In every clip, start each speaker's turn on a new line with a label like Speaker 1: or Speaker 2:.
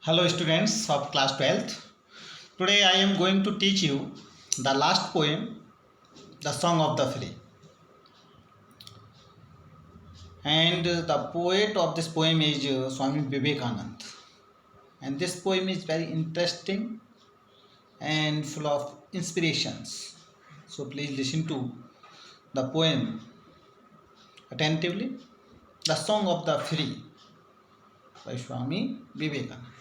Speaker 1: Hello students of class 12th. Today I am going to teach you the last poem, The Song of the Free. And the poet of this poem is Swami Vivekanand. And this poem is very interesting and full of inspirations. So please listen to the poem attentively. The Song of the Free by Swami Vivekanand.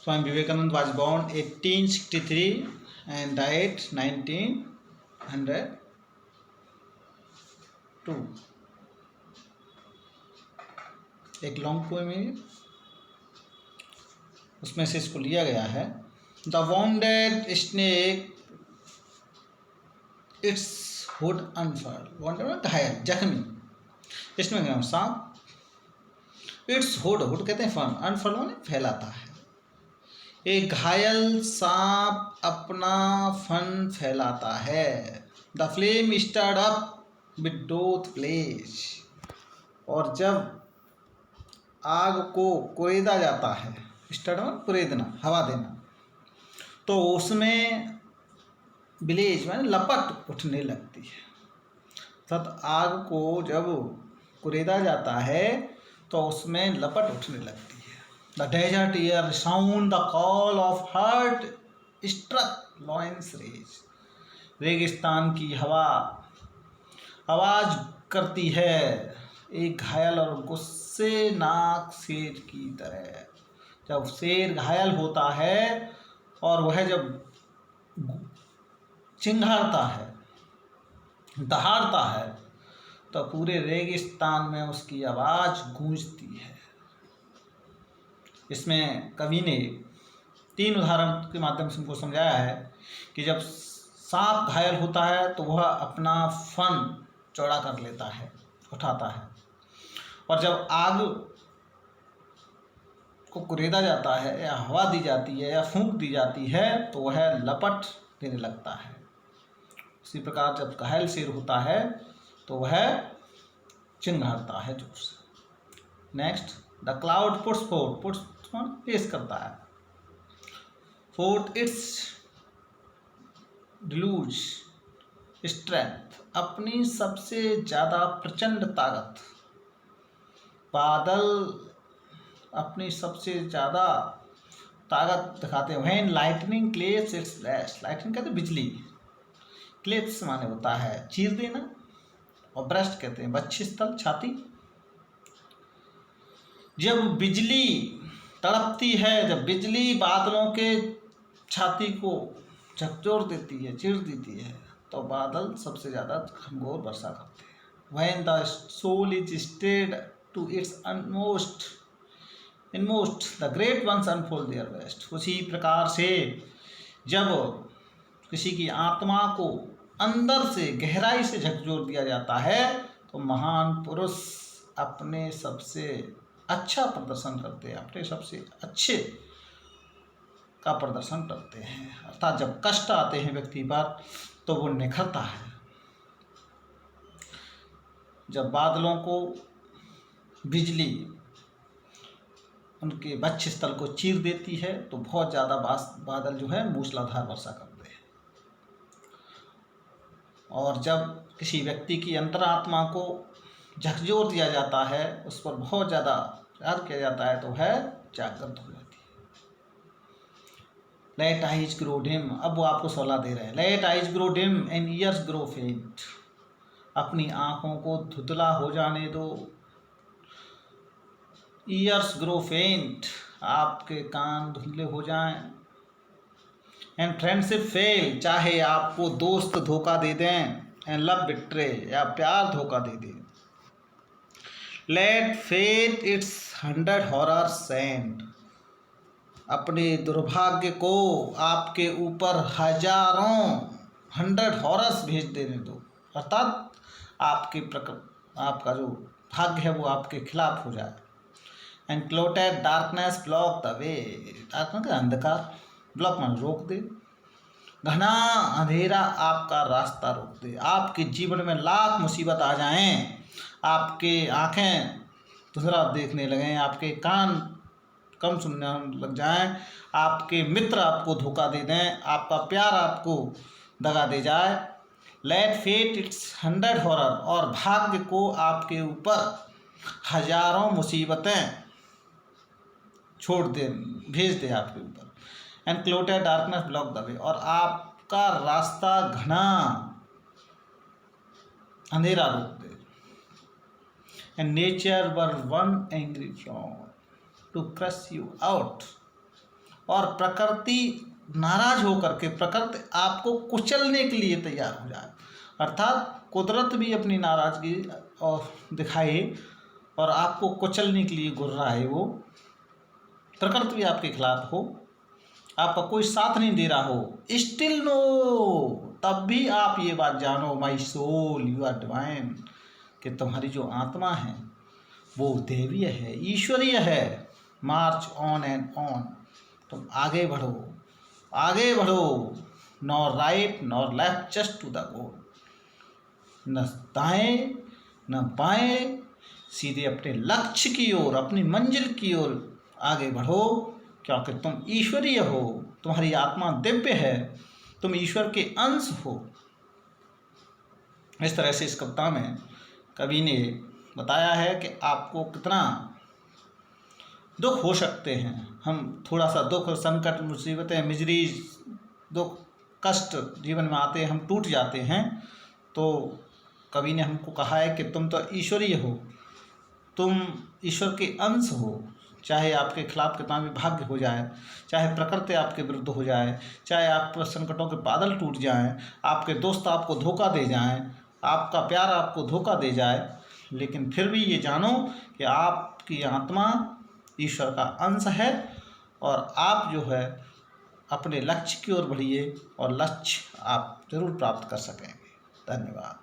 Speaker 1: Swami Vivekananda was born 1863 and died 1902. एक long poem है, उसमें से इसको लिया गया है. The wounded snake its hood unfurled. Wounded घायल, जख्मी. इसमें सांप इट्स हुड कहते हैं फन, अनफर्ड माने फैलाता है. एक घायल सांप अपना फन फैलाता है. The flame start up with doth flesh. और जब आग को कुरेदा जाता है, स्टार्ट कुरेदना, हवा देना, तो उसमें ब्लेज माने लपट उठने लगती है. तब आग को जब कुरेदा जाता है तो उसमें लपट उठने लगती है. The desert air sound the call of heart struck loins rage. रेगिस्तान की हवा आवाज करती है एक घायल और गुस्सेनाक शेर की तरह. जब शेर घायल होता है और वह जब चिंघाड़ता है, दहाड़ता है, तो पूरे रेगिस्तान में उसकी आवाज गूंजती है. इसमें कवि ने 3 उदाहरण के माध्यम से हमको समझाया है कि जब सांप घायल होता है तो वह अपना फन चौड़ा कर लेता है, उठाता है. और जब आग को कुरेदा जाता है या हवा दी जाती है या फूंक दी जाती है तो वह लपट देने लगता है. उसी प्रकार जब घायल शेर होता है तो वह चिंघाड़ता है जोर से. Next, the cloud puts forth. Puts पेश करता है. Forth its deluge strength. अपनी सबसे ज़्यादा प्रचंड ताकत. बादल अपनी सबसे ज़्यादा ताकत दिखाते हैं. When lightning claps its breast. Lightning कहते हैं बिजली. क्लेप्स माने होता है चीर देना, और ब्रेस्ट कहते हैं वक्षस्थल, छाती. जब बिजली तड़पती है, जब बिजली बादलों के छाती को झकझोर देती है, चीर देती है, तो बादल सबसे ज़्यादा घनघोर वर्षा करते हैं. When the soul is stirred to its inmost, the great ones unfold their best. उसी प्रकार से जब किसी की आत्मा को अंदर से गहराई से झकझोर दिया जाता है तो महान पुरुष अपने सबसे अच्छा प्रदर्शन करते हैं, अपने सबसे अच्छे का प्रदर्शन करते हैं. अर्थात जब कष्ट आते हैं व्यक्ति पर तो वो निखरता है. जब बादलों को बिजली उनके वक्षस्थल को चीर देती है तो बहुत ज़्यादा बादल जो है मूसलाधार वर्षा करते हैं. और जब किसी व्यक्ति की अंतरात्मा को झकझोर दिया जाता है, उस पर बहुत ज़्यादा प्यार किया जाता है, तो वह जागृत हो जाती है. Let eyes grow dim. अब वो आपको सलाह दे रहे हैं. Let eyes grow dim and ears grow faint. अपनी आँखों को धुंधला हो जाने दो. ईयर्स ग्रो फेंट. आपके कान धुंधले हो जाएं. And friendship fail. चाहे आपको दोस्त धोखा दे दें. And love betray. या प्यार धोखा दे दे. Let fate its 100 horror send. अपने दुर्भाग्य को आपके ऊपर हजारों 100 हॉरर्स भेज देने दो. अर्थात आपका जो भाग्य है वो आपके खिलाफ हो जाए. And clotted darkness block the way. Darkness अंधकार, ब्लॉक मान रोक दे. घना अंधेरा आपका रास्ता रोक दे. आपके जीवन में लाख मुसीबत आ जाएं, आपके आँखें धुंधला देखने लगें, आपके कान कम सुनने लग जाएं, आपके मित्र आपको धोखा दे दें, आपका प्यार आपको दगा दे जाए। लेट फेट इट्स 100 हॉरर, और भाग्य को आपके ऊपर हजारों मुसीबतें छोड़ दे, भेज दे आपके ऊपर। And clotted darkness block the way, और आपका रास्ता घना अंधेरा रोक दे। And nature wear one angry frown to crush you out, और प्रकृति नाराज होकर के, प्रकृति आपको कुचलने के लिए तैयार हो जाए। अर्थात कुदरत भी अपनी नाराजगी और दिखाए और आपको कुचलने के लिए गुर्राए, वो प्रकृति भी आपके खिलाफ हो, आपका कोई साथ नहीं दे रहा हो, स्टिल नो, तब भी आप ये बात जानो, my soul you are divine, कि तुम्हारी जो आत्मा है वो देवीय है, ईश्वरीय है। मार्च ऑन एंड ऑन, तुम आगे बढ़ो, आगे बढ़ो, nor right nor left, just to the goal, न दाएं न बाएं, सीधे अपने लक्ष्य की ओर, अपनी मंजिल की ओर आगे बढ़ो, क्योंकि तुम ईश्वरीय हो, तुम्हारी आत्मा दिव्य है, तुम ईश्वर के अंश हो। इस तरह से इस कविता में कवि ने बताया है कि आपको कितना दुख हो सकते हैं। हम थोड़ा सा दुख, संकट, मुसीबतें, मिजरी, दुख, कष्ट जीवन में आते हैं, हम टूट जाते हैं, तो कवि ने हमको कहा है कि तुम तो ईश्वरीय हो, तुम ईश्वर के अंश हो। चाहे आपके खिलाफ कितना भी भाग्य हो जाए, चाहे प्रकृति आपके विरुद्ध हो जाए, चाहे आप पर संकटों के बादल टूट जाएं, आपके दोस्त आपको धोखा दे जाएं, आपका प्यार आपको धोखा दे जाए, लेकिन फिर भी ये जानो कि आपकी आत्मा ईश्वर का अंश है, और आप जो है अपने लक्ष्य की ओर बढ़िए, और लक्ष्य आप जरूर प्राप्त कर सकेंगे। धन्यवाद।